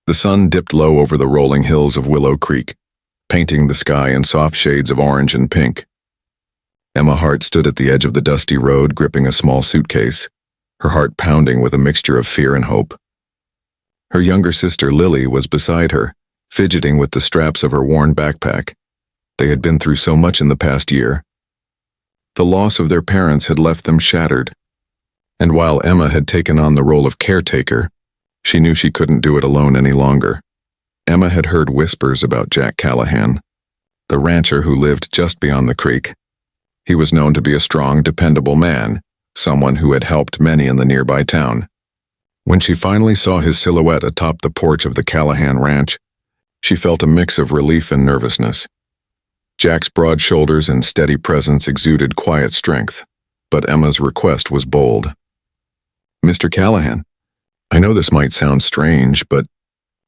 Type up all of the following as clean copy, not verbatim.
The sun dipped low over the rolling hills of Willow Creek, painting the sky in soft shades of orange and pink. Emma Hart stood at the edge of the dusty road, gripping a small suitcase, her heart pounding with a mixture of fear and hope. Her younger sister Lily was beside her, fidgeting with the straps of her worn backpack. They had been through so much in the past year. The loss of their parents had left them shattered, and while Emma had taken on the role of caretaker, she knew she couldn't do it alone any longer. Emma had heard whispers about Jack Callahan, the rancher who lived just beyond the creek. He was known to be a strong, dependable man, someone who had helped many in the nearby town. When she finally saw his silhouette atop the porch of the Callahan ranch, she felt a mix of relief and nervousness. Jack's broad shoulders and steady presence exuded quiet strength, but Emma's request was bold. "Mr. Callahan, I know this might sound strange, but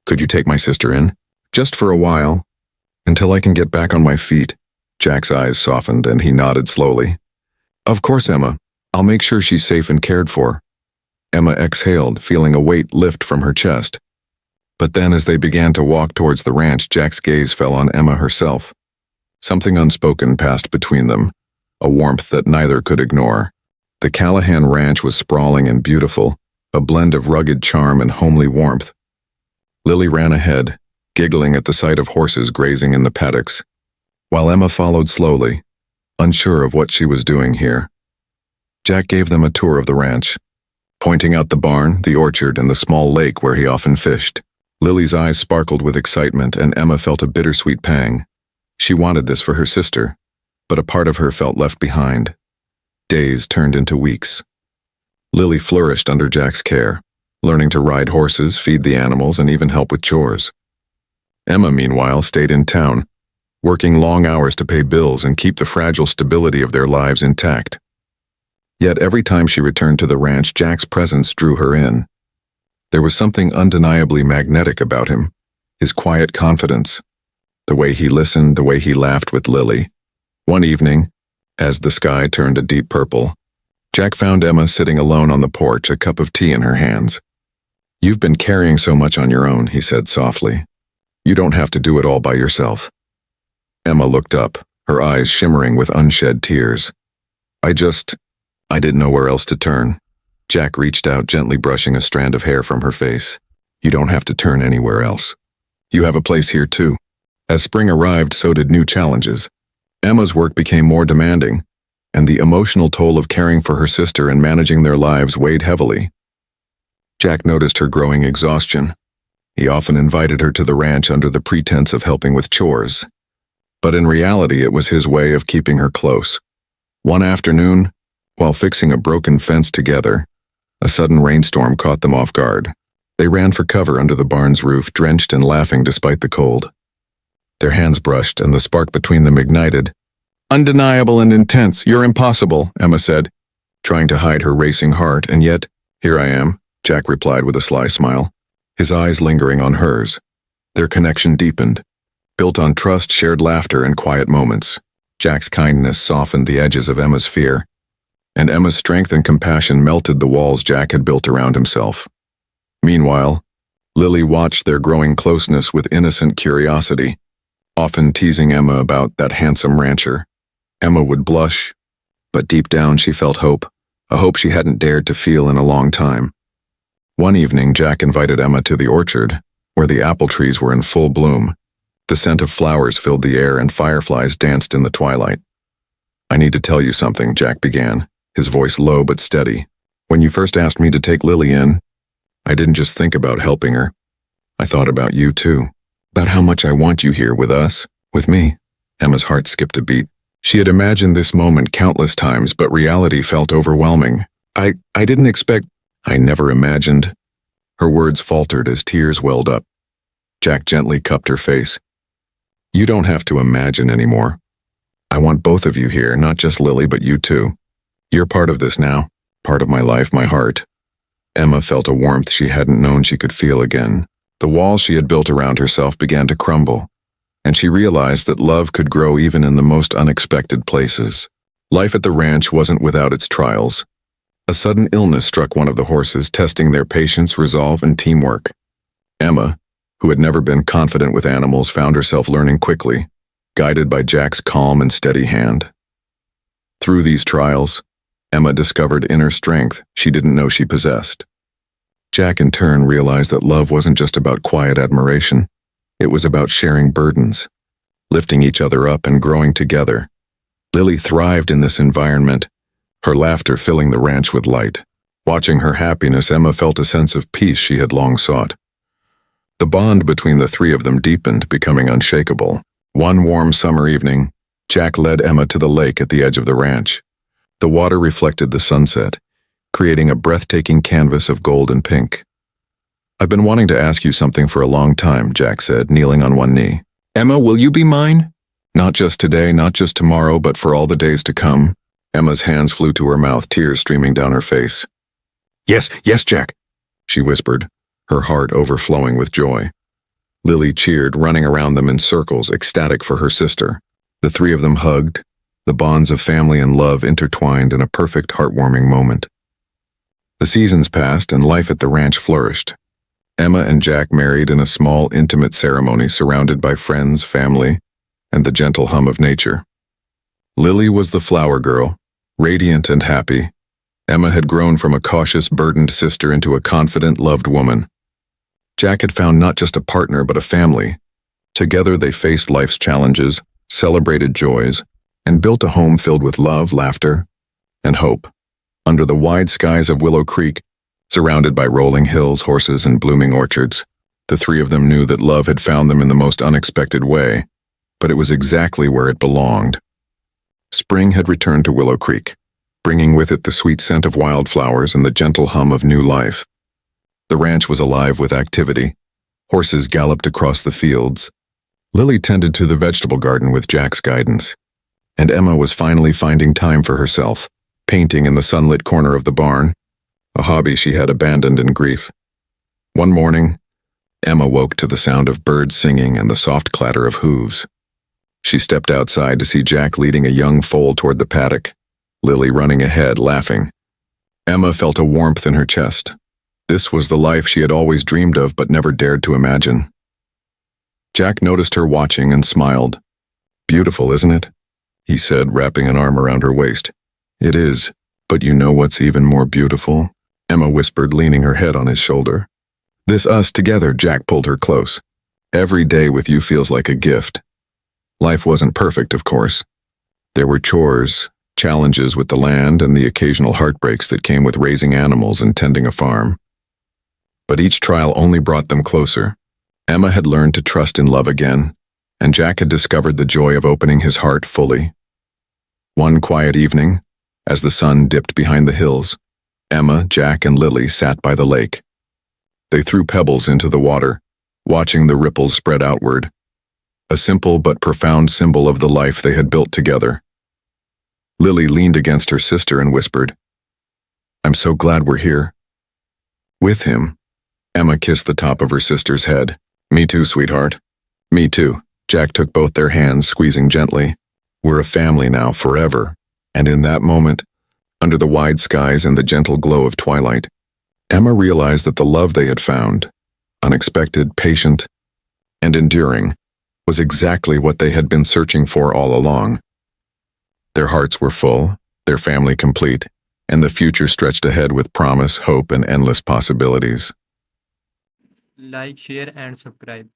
could you take my sister in? Just for a while, until I can get back on my feet." Jack's eyes softened and he nodded slowly. "Of course, Emma. I'll make sure she's safe and cared for." Emma exhaled, feeling a weight lift from her chest. But then as they began to walk towards the ranch, Jack's gaze fell on Emma herself. Something unspoken passed between them, a warmth that neither could ignore. The Callahan ranch was sprawling and beautiful, a blend of rugged charm and homely warmth. Lily ran ahead, giggling at the sight of horses grazing in the paddocks, while Emma followed slowly, unsure of what she was doing here. Jack gave them a tour of the ranch, pointing out the barn, the orchard, and the small lake where he often fished. Lily's eyes sparkled with excitement, and Emma felt a bittersweet pang. She wanted this for her sister, but a part of her felt left behind. Days turned into weeks. Lily flourished under Jack's care, learning to ride horses, feed the animals, and even help with chores. Emma, meanwhile, stayed in town, working long hours to pay bills and keep the fragile stability of their lives intact. Yet every time she returned to the ranch, Jack's presence drew her in. There was something undeniably magnetic about him, his quiet confidence, the way he listened, the way he laughed with Lily. One evening, as the sky turned a deep purple, Jack found Emma sitting alone on the porch, a cup of tea in her hands. "You've been carrying so much on your own," he said softly. "You don't have to do it all by yourself." Emma looked up, her eyes shimmering with unshed tears. I didn't know where else to turn." Jack reached out, gently brushing a strand of hair from her face. "You don't have to turn anywhere else. You have a place here too." As spring arrived, so did new challenges. Emma's work became more demanding, and the emotional toll of caring for her sister and managing their lives weighed heavily. Jack noticed her growing exhaustion. He often invited her to the ranch under the pretense of helping with chores, but in reality it was his way of keeping her close. One afternoon, while fixing a broken fence together, a sudden rainstorm caught them off guard. They ran for cover under the barn's roof, drenched and laughing despite the cold. Their hands brushed, and the spark between them ignited. "Undeniable and intense, you're impossible," Emma said, trying to hide her racing heart, "and yet, here I am," Jack replied with a sly smile, his eyes lingering on hers. Their connection deepened, built on trust, shared laughter, and quiet moments. Jack's kindness softened the edges of Emma's fear, and Emma's strength and compassion melted the walls Jack had built around himself. Meanwhile, Lily watched their growing closeness with innocent curiosity, often teasing Emma about that handsome rancher. Emma would blush, but deep down she felt hope, a hope she hadn't dared to feel in a long time. One evening, Jack invited Emma to the orchard, where the apple trees were in full bloom. The scent of flowers filled the air and fireflies danced in the twilight. "I need to tell you something," Jack began, his voice low but steady. "When you first asked me to take Lily in, I didn't just think about helping her. I thought about you too, about how much I want you here with us, with me." Emma's heart skipped a beat. She had imagined this moment countless times, but reality felt overwhelming. I didn't expect, I never imagined." Her words faltered as tears welled up. Jack gently cupped her face. "You don't have to imagine anymore. I want both of you here, not just Lily, but you too. You're part of this now, part of my life, my heart." Emma felt a warmth she hadn't known she could feel again. The walls she had built around herself began to crumble, and she realized that love could grow even in the most unexpected places. Life at the ranch wasn't without its trials. A sudden illness struck one of the horses, testing their patience, resolve, and teamwork. Emma, who had never been confident with animals, found herself learning quickly, guided by Jack's calm and steady hand. Through these trials, Emma discovered inner strength she didn't know she possessed. Jack in turn realized that love wasn't just about quiet admiration. It was about sharing burdens, lifting each other up and growing together. Lily thrived in this environment, her laughter filling the ranch with light. Watching her happiness, Emma felt a sense of peace she had long sought. The bond between the three of them deepened, becoming unshakable. One warm summer evening, Jack led Emma to the lake at the edge of the ranch. The water reflected the sunset, creating a breathtaking canvas of gold and pink. "I've been wanting to ask you something for a long time," Jack said, kneeling on one knee. "Emma, will you be mine? Not just today, not just tomorrow, but for all the days to come." Emma's hands flew to her mouth, tears streaming down her face. "Yes, yes, Jack," she whispered, her heart overflowing with joy. Lily cheered, running around them in circles, ecstatic for her sister. The three of them hugged, the bonds of family and love intertwined in a perfect, heartwarming moment. The seasons passed and life at the ranch flourished. Emma and Jack married in a small, intimate ceremony surrounded by friends, family, and the gentle hum of nature. Lily was the flower girl, radiant and happy. Emma had grown from a cautious, burdened sister into a confident, loved woman. Jack had found not just a partner but a family. Together they faced life's challenges, celebrated joys, and built a home filled with love, laughter, and hope. Under the wide skies of Willow Creek, surrounded by rolling hills, horses, and blooming orchards, the three of them knew that love had found them in the most unexpected way, but it was exactly where it belonged. Spring had returned to Willow Creek, bringing with it the sweet scent of wildflowers and the gentle hum of new life. The ranch was alive with activity. Horses galloped across the fields. Lily tended to the vegetable garden with Jack's guidance, and Emma was finally finding time for herself, painting in the sunlit corner of the barn, a hobby she had abandoned in grief. One morning, Emma woke to the sound of birds singing and the soft clatter of hooves. She stepped outside to see Jack leading a young foal toward the paddock, Lily running ahead, laughing. Emma felt a warmth in her chest. This was the life she had always dreamed of but never dared to imagine. Jack noticed her watching and smiled. "Beautiful, isn't it?" he said, wrapping an arm around her waist. "It is, but you know what's even more beautiful?" Emma whispered, leaning her head on his shoulder. "This us together," Jack pulled her close. "Every day with you feels like a gift." Life wasn't perfect, of course. There were chores, challenges with the land, and the occasional heartbreaks that came with raising animals and tending a farm. But each trial only brought them closer. Emma had learned to trust in love again, and Jack had discovered the joy of opening his heart fully. One quiet evening, as the sun dipped behind the hills, Emma, Jack, and Lily sat by the lake. They threw pebbles into the water, watching the ripples spread outward, a simple but profound symbol of the life they had built together. Lily leaned against her sister and whispered, "I'm so glad we're here." With him, Emma kissed the top of her sister's head. "Me too, sweetheart." "Me too." Jack took both their hands, squeezing gently. "We're a family now, forever." And in that moment, under the wide skies and the gentle glow of twilight, Emma realized that the love they had found, unexpected, patient, and enduring, was exactly what they had been searching for all along. Their hearts were full, their family complete, and the future stretched ahead with promise, hope, and endless possibilities. Like, share, and subscribe.